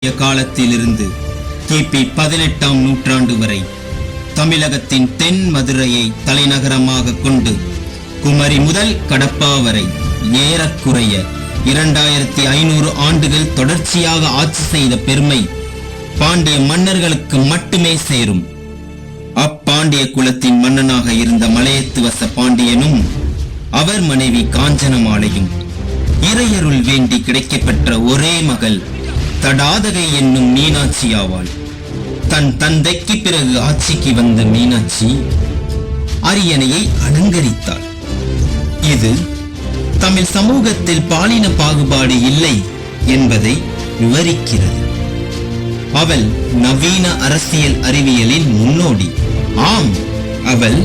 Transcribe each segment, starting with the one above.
காலத்திலிருந்து கிபி 18ஆம் நூற்றாண்டு வரை தமிழகத்தின் தென் மதுரையை தலைநகரமாக கொண்டு குமரி முதல் கடப்பா வரை ஏறக்குறைய 2500 ஆண்டுகள் தொடர்ச்சியாக ஆட்சி செய்த பெருமை பாண்டிய மன்னர்களுக்கு மட்டுமே சேரும். அப்பாண்டிய குலத்தின் மன்னனாக இருந்த மலையத்துவச பாண்டியனும் அவர் மனைவி காஞ்சனமாலையும் இறையருள் வேண்டி கிடைக்கப்பெற்ற ஒரே மகள் தடாதகை என்னும் மீனாட்சி ஆவாள். தன் தந்தைக்கு பிறகு ஆட்சிக்கு வந்த மீனாட்சி அரியணையை அலங்கரித்தாள். இது தமிழ் சமூகத்தில் பாலின பாகுபாடு இல்லை என்பதை விவரிக்கிறது. அவள் நவீன அரசியல் அறிவியலின் முன்னோடி. ஆம், அவள்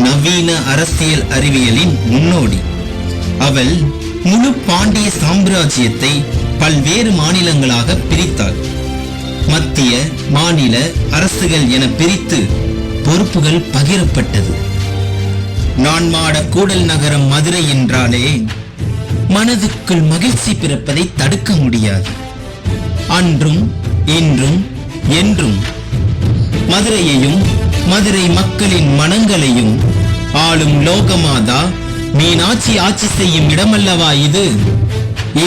நவீன அரசியல் அறிவியலின் முன்னோடி. அவள் முழு பாண்டிய சாம்ராஜ்யத்தை பல்வேறு மாநிலங்களாக பிரித்தாள். மத்திய மாநில அரசுகள் என பிரித்து பொறுப்புகள் பகிரப்பட்டது. நான்மாட கூடல் நகரம் மதுரை என்றாலே மனதுக்குள் மகிழ்ச்சி பிறப்பதை தடுக்க முடியாது. அன்றும் இன்றும் என்றும் மதுரையையும் மதுரை மக்களின் மனங்களையும் ஆளும் லோகமாதா மீனாட்சி ஆட்சி செய்யும் இடமல்லவா இது?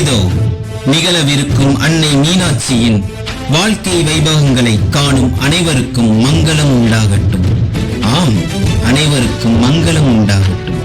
இதோ நிகழவிருக்கும் அன்னை மீனாட்சியின் வாழ்க்கை வைபவங்களை காணும் அனைவருக்கும் மங்களம் உண்டாகட்டும். ஆம், அனைவருக்கும் மங்களம் உண்டாகட்டும்.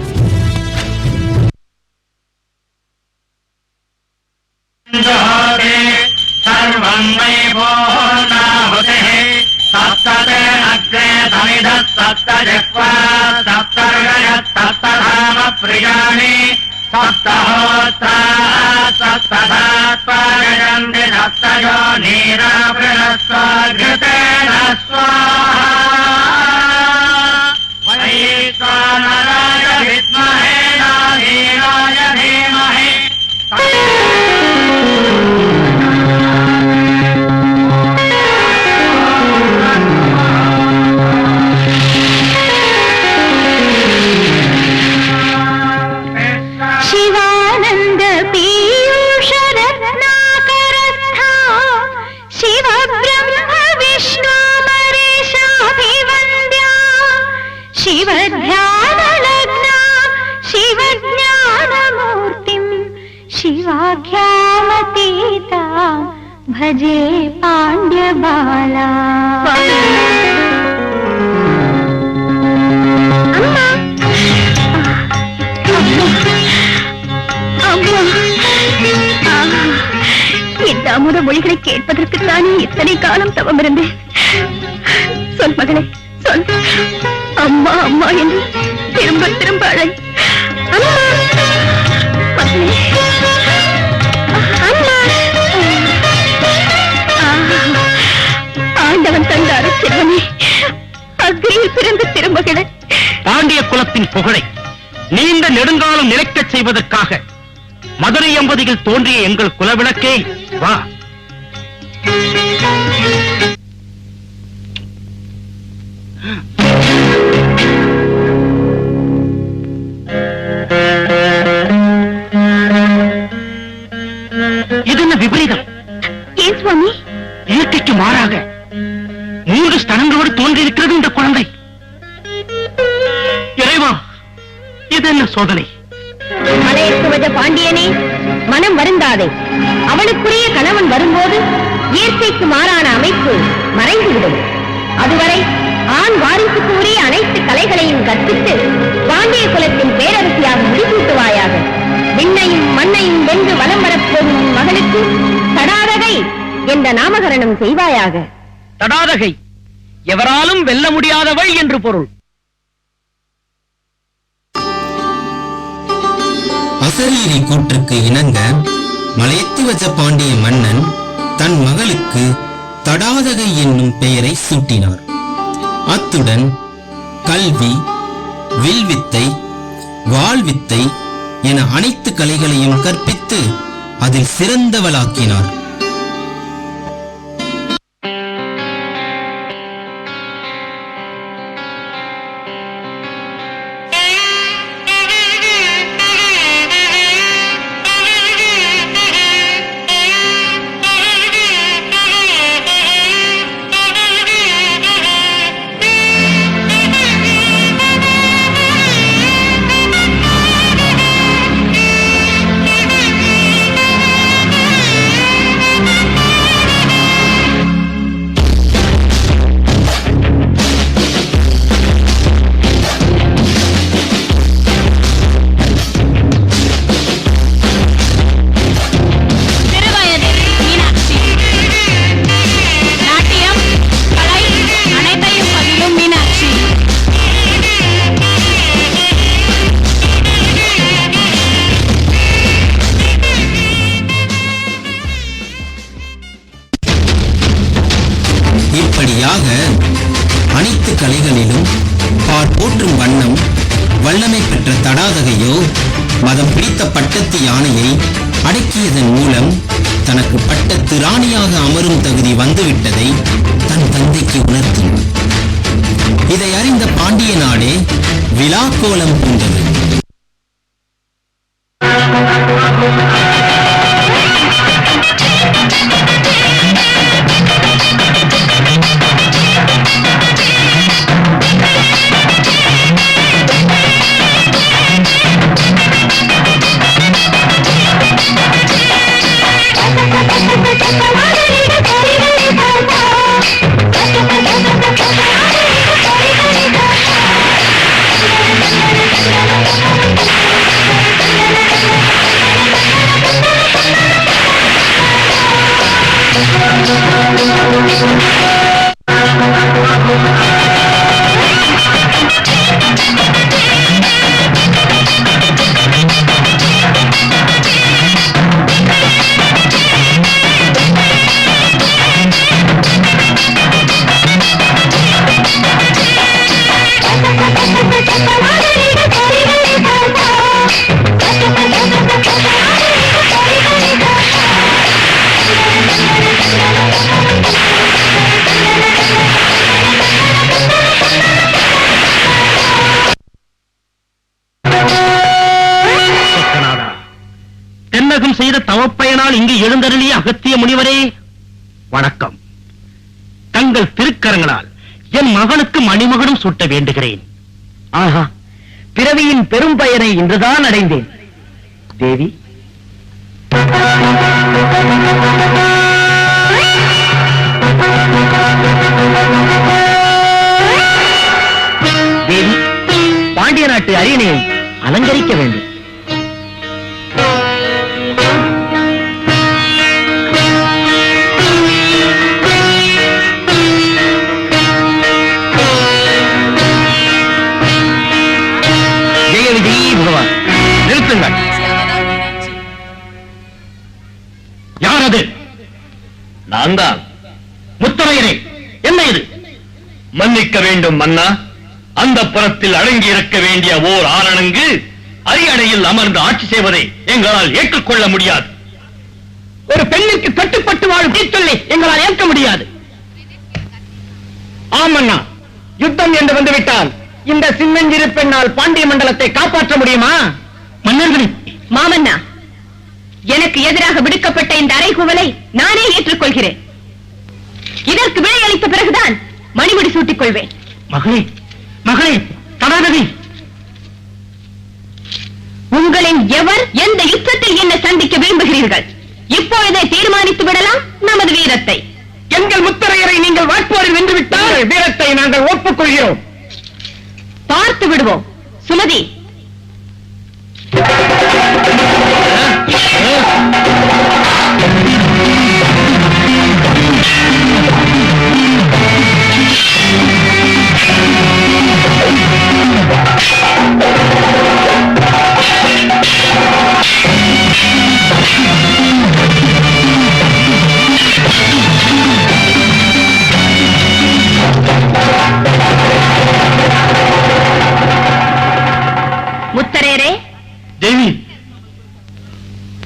भजे पांड्य बाला। இந்த அமுத மொழிகளை கேட்பதற்குத்தானே இத்தனை காலம் தவம் இருந்தேன். சொல் மகளே, சொல். அம்மா அம்மா என்று திரும்ப திரும்ப அழை. அம்மா மகளே, ஆண்டவன் தந்தார செல்வமே, அக்னியில் பிறந்த திருமகளே. பாண்டிய குலத்தின் புகழை நீண்ட நெடுங்காலம் நிலைக்கச் செய்வதற்காக மதுரை எம்பதியில் தோன்றிய எங்கள் குலவிளக்கே, வா. இது என்ன விபரீதம்? ஏன் சுவாமி? இயற்கைக்கு மாறாக 3 ஸ்தனங்களோடு தோன்றியிருக்கிறது இந்த குழந்தை. இறைவா, இது என்ன சோதனை? மலையத்துவஜ பாண்டியனே, மனம் வருந்தாதே. அவளுக்குரிய கணவன் வரும்போது இயற்கைக்கு மாறான அமைப்பு மறைந்துவிடும். அதுவரை ஆண் வாரிசுக்கு உரிய அனைத்து கலைகளையும் கற்பித்து பாண்டிய குலத்தின் பேரரசியாக முடிசூட்டுவாயாக. விண்ணையும் மண்ணையும் வென்று வலம் வரப்போகும் மகளுக்கு தடாதகை என்ற நாமகரணம் செய்வாயாக. தடாதகை எவராலும் வெல்ல முடியாதவள் என்று பொருள். அசரீரி கூற்றுக்கு இணங்க மலையத்துவஜ பாண்டிய மன்னன் தன் மகளுக்கு தடாதகை என்னும் பெயரை சூட்டினார். அத்துடன் கல்வி, வில்வித்தை, வாழ்வித்தை என அனைத்து கலைகளையும் கற்பித்து அதில் சிறந்தவளாக்கினார். இப்படியாக அனைத்து கலைகளிலும் பார் போற்றும் வண்ணம் வல்லமை பெற்ற தடாதகையோ மதம் பிடித்த பட்டத்து யானையை அடக்கியதன் மூலம் தனக்கு பட்டத்து ராணியாக அமரும் தகுதி வந்துவிட்டதை தன் தந்தைக்கு உணர்த்தினார். இதை அறிந்த பாண்டிய நாடே விழாக்கோலம் பூண்டது. தென்னகம் செய்த தவப்பயனால் இங்கு எழுந்தருளிய அகத்திய முனிவரே வணக்கம். தங்கள் திருக்கரங்களால் என் மகனுக்கு மணிமகனும் சூட்ட வேண்டுகிறேன். ஆஹா, பிறவியின் பெரும் பயனை இன்றுதான் அடைந்தேன். தேவி, தேவி, பாண்டிய நாட்டு அரியணையை அலங்கரிக்க வேண்டும். நிறுத்துங்கள். யார் அது? நான் தான். முத்தரையரே, என்ன இது? மன்னிக்க வேண்டும் மன்னா. அந்த புறத்தில் அடங்கி இருக்க வேண்டிய ஓர் ஆரணங்கு அரியணையில் அமர்ந்து ஆட்சி செய்வதை எங்களால் ஏற்றுக்கொள்ள முடியாது. ஒரு பெண்ணுக்கு கட்டுப்பட்டு வாழும் தீச்சொல்லை எங்களால் ஏற்க முடியாது. ஆமண்ணா, யுத்தம் என்று வந்துவிட்டால் இந்த சின்னஞ்சிறு பெண்ணால் பாண்டிய மண்டலத்தை காப்பாற்ற முடியுமா? மன்னர்களே, மாமன்னா, எனக்கு எதிராக விடுக்கப்பட்ட இந்த அறைகூவலை நானே ஏற்றுக்கொள்கிறேன். இதற்கு விடையளித்த பிறகுதான் மணிமுடி சூட்டிக் கொள்வேன். மகளே, மகளே, தடாதவி, உங்களின் எவர் எந்த யுத்தத்தில் என்ன சந்திக்க விரும்புகிறீர்கள்? இப்பொழுதே தீர்மானித்து விடலாம் நமது வீரத்தை. எங்கள் முத்தரையரை நீங்கள் வாட்போரில் வென்றுவிட்டால் வீரத்தை நாங்கள் ஒப்புக்கொள்கிறோம். பார்த்து விடுவோம். சுமதி, முத்தரையரே. தேவி,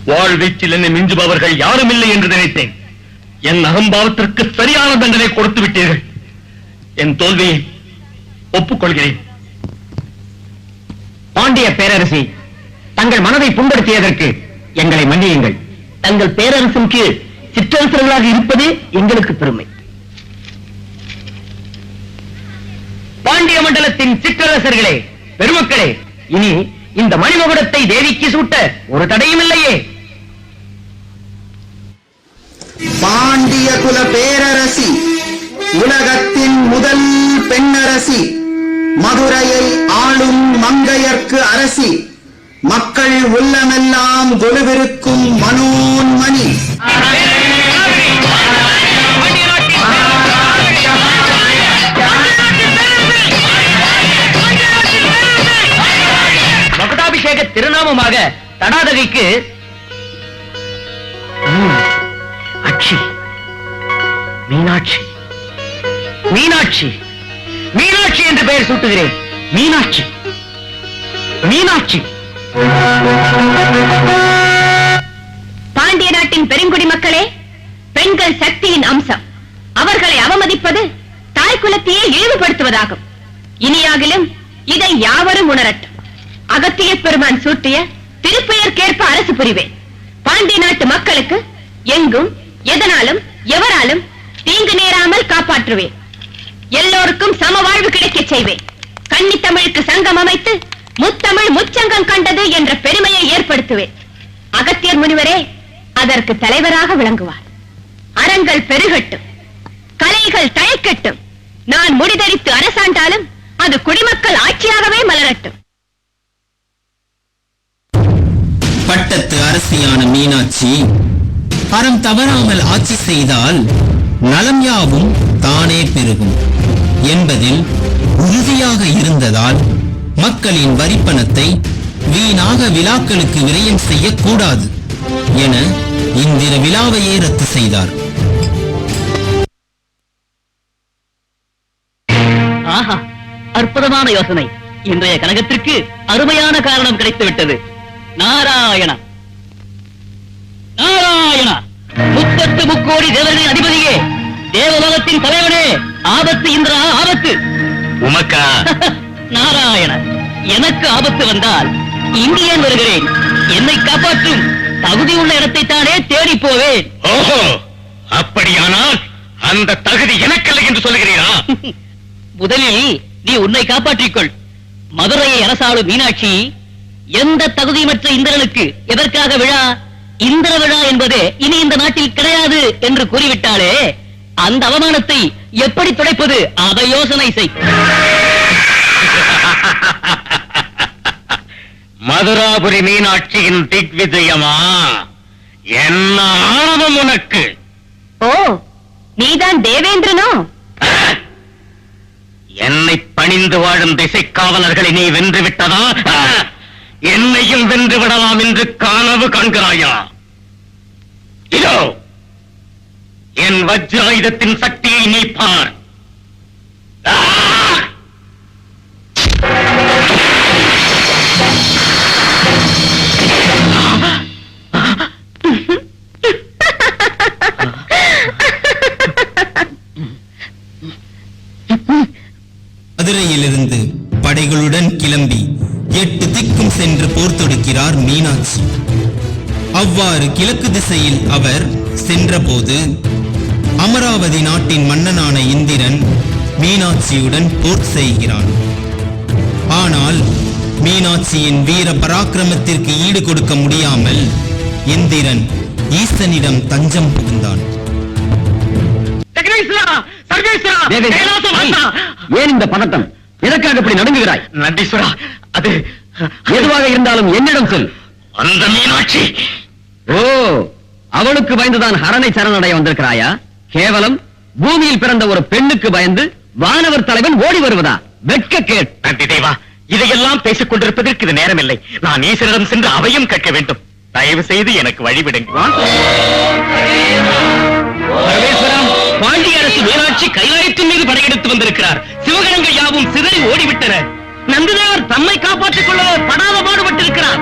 வாழ்வீச்சில் என்னை மிஞ்சுபவர்கள் யாரும் இல்லை என்று நினைத்தேன். என் அகம்பாவத்திற்கு சரியான தண்டனை கொடுத்து விட்டீர்கள். என் தோல்வியை ஒப்புக்கொள்கிறேன். பாண்டிய பேரரசி, தங்கள் மனதை புண்படுத்தியதற்கு எங்களை மன்னியுங்கள். தங்கள் பேரரசின் கீழ் சிற்றரசர்களாக இருப்பது எங்களுக்கு பெருமை. பாண்டிய மண்டலத்தின் சிற்றரசர்களே, பெருமக்களே, இனி இந்த மணிமகுடத்தை தேவிக்கு சூட்ட ஒரு தடையும் இல்லையே. பாண்டிய குல பேரரசி, உலகத்தின் முதல் பெண்ணரசி, மதுரையை ஆளும் மங்கையர்க்கு அரசி, மக்கள் உள்ளமெல்லாம் கொலுவிருக்கும் மனோன்மணி. மகுடாபிஷேக திருநாமமாக தடாதகைக்கு அட்சி, மீனாட்சி, மீனாட்சி, மீனாட்சி என்று பெயர் சூட்டுகிறேன். மீனாட்சி, மீனாட்சி. பாண்டிய நாட்டின் பெருங்குடி மக்களே, பெண்கள் சக்தியின் அம்சம். அவர்களை அவமதிப்பது தாய் குலத்தையே இழிவுபடுத்துவதாகும். இனியாகிலும் இதை யாவரும் உணரட்டும். அகத்திய பெருமான் சூட்டிய திருப்பெயர்க்கேற்ப அரசு புரிவேன். பாண்டிய நாட்டு மக்களுக்கு எங்கும் எதனாலும் எவராலும் தீங்கு நேராமல் காப்பாற்றுவேன். எல்லோருக்கும் சம வாழ்வு கிடைக்கச் செய்வேன். கன்னி தமிழுக்கு சங்கம் அமைத்து முத்தமிழ் முச்சங்கம் கண்டது என்ற பெருமையை ஏற்படுத்துவேன். அகத்தியர் முனிவரே அதற்கு தலைவராக விளங்குவார். அறங்கள் பெருகட்டும், கலைகள் தழைக்கட்டும். நான் முடிதரித்து அரசாண்டாலும் அது குடிமக்கள் ஆட்சியாகவே மலரட்டும். பட்டத்து அரசியான மீனாட்சி அறம் தவறாமல் ஆட்சி செய்தால் நலம் யாவும் தானே பெருகும் என்பதில் உறுதியாக இருந்ததால் மக்களின் வரிப்பணத்தை வீணாக விழாக்களுக்கு விரயம் செய்யக்கூடாது என இந்திர விழாவையே ரத்து செய்தார். ஆஹா, அற்புதமான யோசனை. இன்றைய கனகத்திற்கு அருமையான காரணம் கிடைத்துவிட்டது. நாராயண நாராயண, 30 முக்கோடி தேவர்களின் அதிபதியே, தேவலோகத்தின் தலைவனே, ஆபத்து இந்திரா, ஆபத்து. உமக்கா? நாராயண, எனக்கு ஆபத்து வந்தால் இங்கு ஏன் வருகிறேன்? என்னை காப்பாற்றும் தகுதியுள்ள இடத்தை தானே தேடி போவேன். ஓஹோ, அப்படியானால் அந்த தகுதி எனக்கல்ல என்று சொல்லுகிறீரா? முதலில் நீ உன்னை காப்பாற்றிக்கொள். மதுரையை அரசாளும் மீனாட்சி எந்த தகுதியமற்ற இந்திரனுக்கு எதற்காக விழா, இந்திர விழா என்பதே இனி இந்த நாட்டில் கிடையாது என்று கூறிவிட்டாலே, அந்த அவமானத்தை எப்படி துடைப்பது, அதை யோசனை செய். மதுராபுரி மீனாட்சியின் திக்விஜயமா? என்ன ஆணவம் உனக்கு? ஓ, நீதான் தேவேந்திரனோ? என்னை பணிந்து வாழும் திசை காவலர்களை நீ வென்று விட்டதா? என்னையும் வென்று விடலாம் என்று கனவு காண்கிறாயா? இதோ என் வஜ்ராயுதத்தின் சக்தியை நீ பார். மதுரையிலிருந்து படைகளுடன் கிளம்பி 8 திக்கும் சென்று போர் தொடுக்கிறார் மீனாட்சி. அவ்வாறு கிழக்கு திசையில் அவர் சென்றபோது அமராவதி நாட்டின் மன்னனான இந்திரன் மீனாட்சியுடன் போர் செய்கிறான். ஆனால் மீனாட்சியின் வீர பராக்கிரமத்திற்கு ஈடு கொடுக்க முடியாமல் இந்திரன் ஈசனிடம் தஞ்சம் புகுந்தான். ஏன் இந்த பதட்டம்? எதற்காக இப்படி நடுங்குகிறாய்? நந்தீஸ்வரா, அது எதுவாக இருந்தாலும் என்னிடம் சொல். அந்த மீனாட்சி. ஓ, அவளுக்கு பயந்துதான் ஹரனை சரணடைய வந்திருக்கிறாயா? கேவலம் பூமியில் பிறந்த ஒரு பெண்ணுக்கு பயந்து வானவர் தலைவன் ஓடி வருவதா? வெட்க கேட். நந்தி தேவா, இதையெல்லாம் பேசிக் கொண்டிருப்பதற்கு இது நேரமில்லை. நான் ஈஸ்வரிடம் சென்று அவையும் கேட்க வேண்டும். தயவு செய்து எனக்கு வழிவிடுங்க. பரமேஸ்வரம், பாண்டிய அரசு மீனாட்சி கைலாயத்தின் மீது படையெடுத்து வந்திருக்கிறார். சிவகணங்கள் யாவும் சிதறி ஓடிவிட்டன. நந்திதேவர் தம்மை காப்பாற்றிக் கொள்ள படாத பாடுபட்டிருக்கிறார்.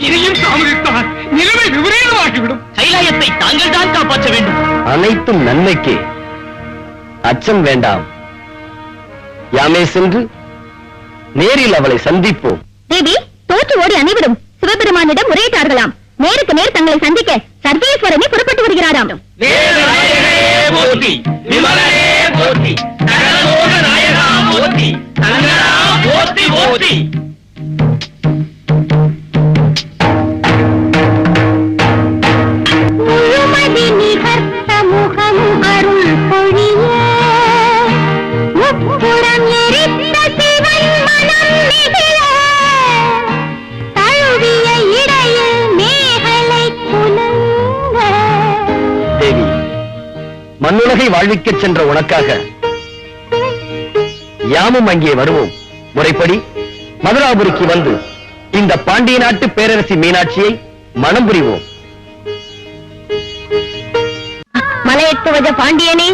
இதையும் தாமதித்தார் நிலைமை விபரீதமாகிவிடும். கைலாயத்தை தாங்கள் தான் காப்பாற்ற வேண்டும். அனைத்தும் நன்மைக்கே, அச்சம் வேண்டாம். யாமே சென்று நேரில் அவளை சந்திப்போம். தேவி, தோற்று ஓடி அனைவரும் சிவபெருமானிடம் முறையிட்டார்களாம். நேருக்கு நேர் தங்களை சந்திக்க சர்வேஸ்வரனை புறப்பட்டு வருகிறாராம். போற்றி, விமலனே போற்றி, சகலலோக நாயகா போற்றி, சங்கரா போற்றி போற்றி. முழுமதி நிகர்த்த முகம் அருள் பொழிய முப்புறம் எரித்த சிவன் மனம் நிகழ தழுவிய இடையில் மேகலை குலுங்க. தேவி, மண்ணுலகை வாழ்விக்கச் சென்ற உனக்காக யாமும் அங்கே வருவோம். முறைப்படி மதுராபுரிக்கு வந்து இந்த பாண்டிய நாட்டு பேரரசி மீனாட்சியை மணம் புரிவோம். மலையெட்டுவத பாண்டியனே,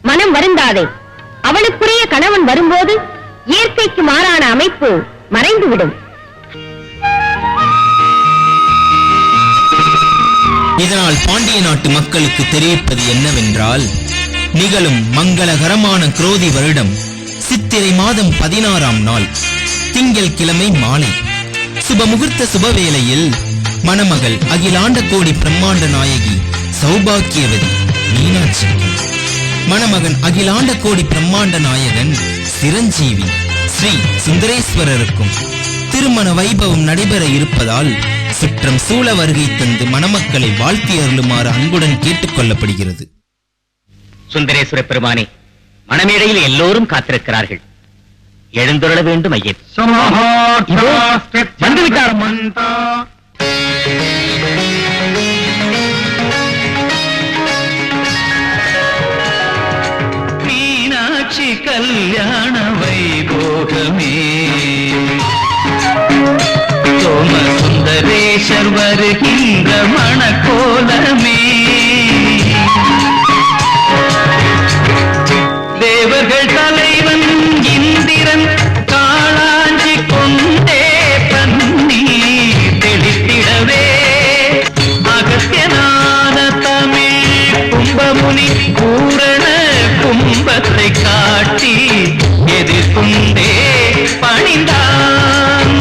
மனம் வருந்தாதே. அவளுக்குரிய கணவன் வரும்போது இயற்கைக்கு மாறான அமைப்பு மறைந்துவிடும். இதனால் பாண்டிய நாட்டு மக்களுக்கு தெரிவிப்பது என்னவென்றால், நிகழும் மங்களகரமான குரோதி வருடம் சித்திரை மாதம் 16ஆம் நாள் திங்கள் கிழமை மாலை சுபமுகூர்த்த சுபவேளையில் மணமகள் அகிலாண்ட கோடி பிரம்மாண்ட நாயகி சௌபாக்கியவதி மீனாட்சி, மணமகன் அகிலாண்ட கோடி பிரம்மாண்ட நாயகன் சிரஞ்சீவி ஸ்ரீ சுந்தரேஸ்வரருக்கும் திருமண வைபவம் நடைபெற இருப்பதால் சுற்றம் சூழ வருகை தந்து மணமக்களை வாழ்த்தி அருளுமாறு அன்புடன் கேட்டுக் கொள்ளப்படுகிறது. சுந்தரேஸ்வர பெருமானே, மணமேடையில் எல்லோரும் காத்திருக்கிறார்கள். எழுந்துருள வேண்டும் ஐயன். வந்துவிட்டார். மீனாட்சி கல்யாண வைபோகமே, சோம சுந்தரேஷர் வருகின்ற மணக்கோலமே, தேவர்கள் தலைவன் இந்திரன் காளாஞ்சி கொண்டே பன்னி தெளித்திடவே, அகத்தியனான தமிழ் கும்பமுனி பூரண கும்பத்தை காட்டி எதிர்கொண்டே பணிந்தான்.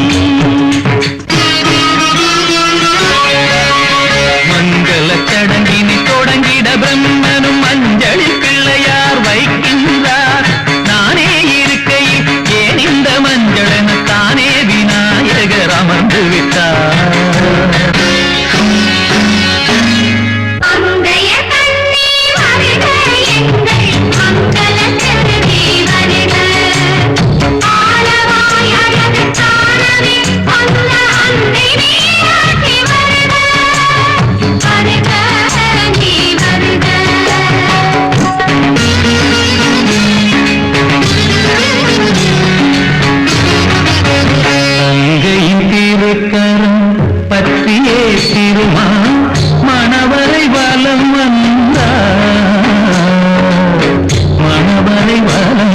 மங்கள சடங்கினை தொடங்கிட பிரம்மனும் அஞ்சலி பிள்ளையார் வைக்கின்றார். நானே இருக்கையில் ஏன் இந்த மஞ்சளன தானே விநாயகர் அமர்ந்து விட்டார். பற்றியே திருமா மணவரை வலம் வந்தார், மணவரை வலம்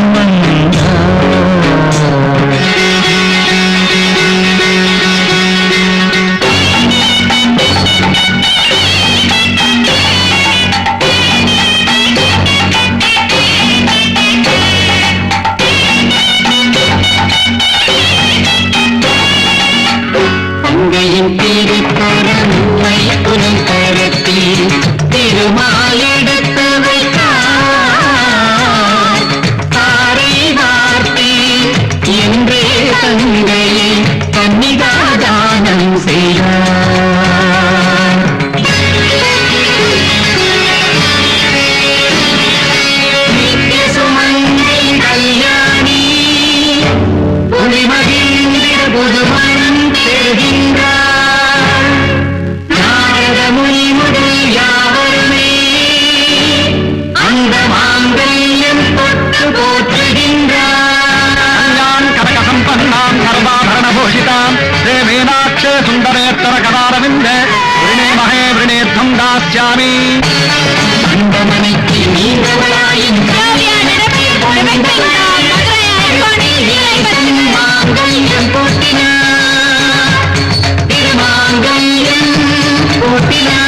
சுந்தரேத்தர கதாரவிந்த விருணே மகே விருணேத்தம் தாஸ்யாமி. அந்தமனைக்கு நீங்களாயின் மாங்கல்யம் போட்டினார், திருமாங்கல்யம் போட்டினார்.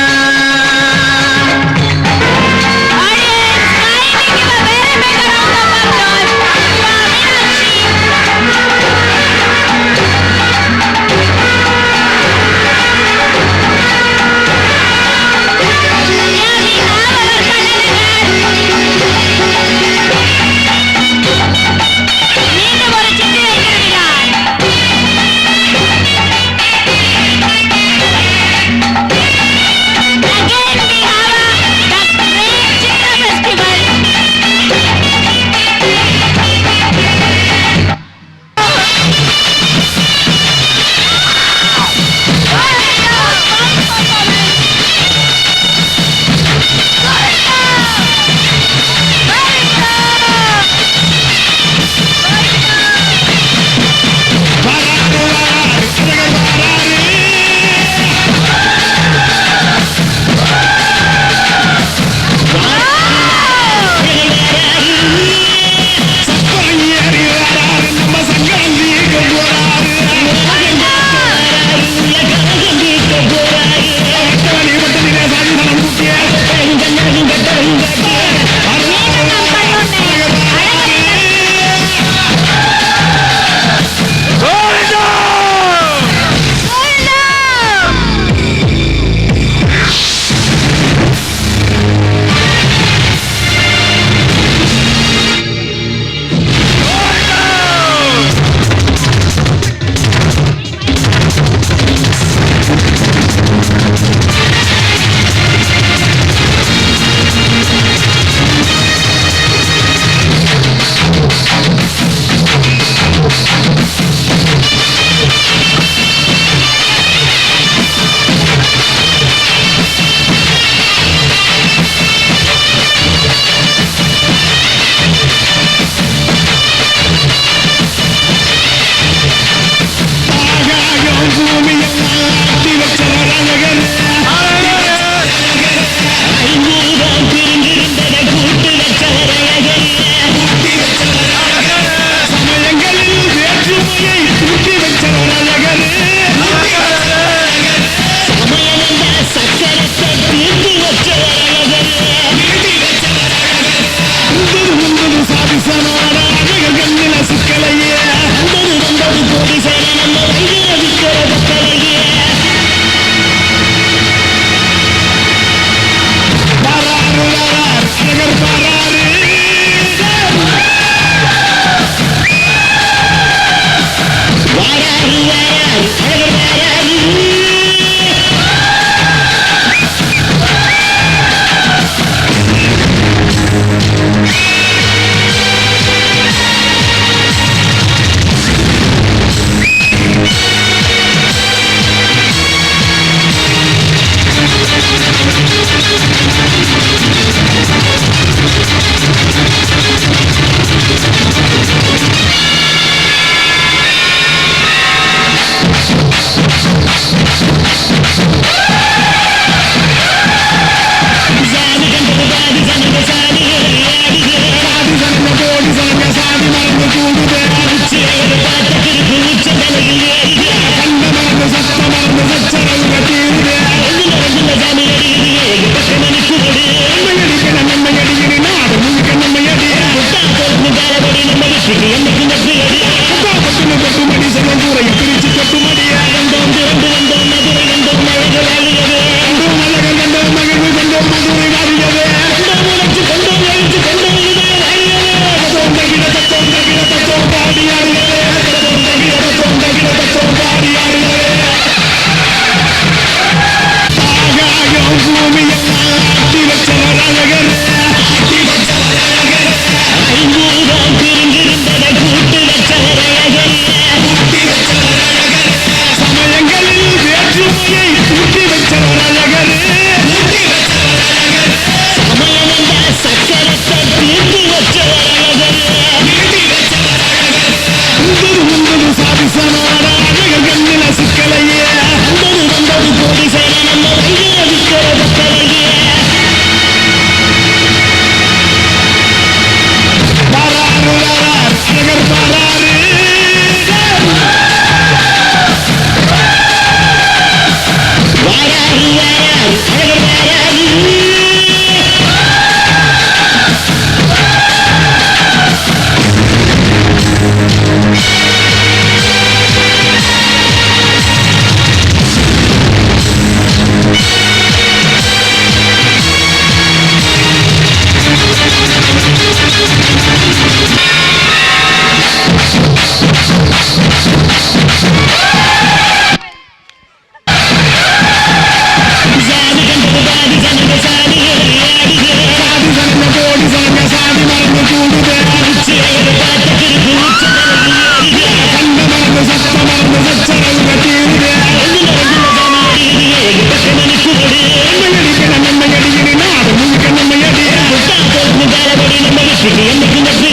வெற்றிக்கு என்னைக்கு வெற்றி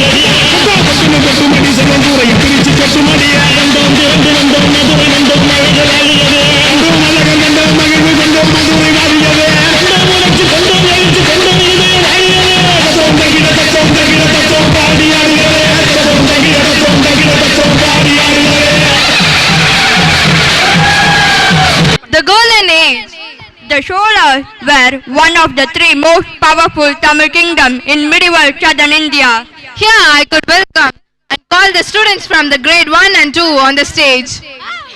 கட்டுமடி செல்வம் கூரை பிரிச்சு கட்டுமடி வந்தோம் திறந்து வந்தோம் மதுரை வந்தோம் அழகு வாழியது கண்டோம் அழகன் கண்டோம் மகிழ்வு கண்டோம் மதுரை வாழியது கொண்டோம் உணர்ச்சி கொண்டோம் எழுச்சி கொண்டோம் இது வாழியது தத்தோம் தகிட தத்தோம் தகிட தத்தோம் பாடி ஆடுகிறே தத்தோம் தகிட தத்தோம் தகிட தத்தோம் பாடி ஆடுகிறே The Golden Age. The Cholas were one of the three most powerful Tamil kingdoms in medieval southern India. Here I could welcome and call the students from the grade 1 and 2 on the stage.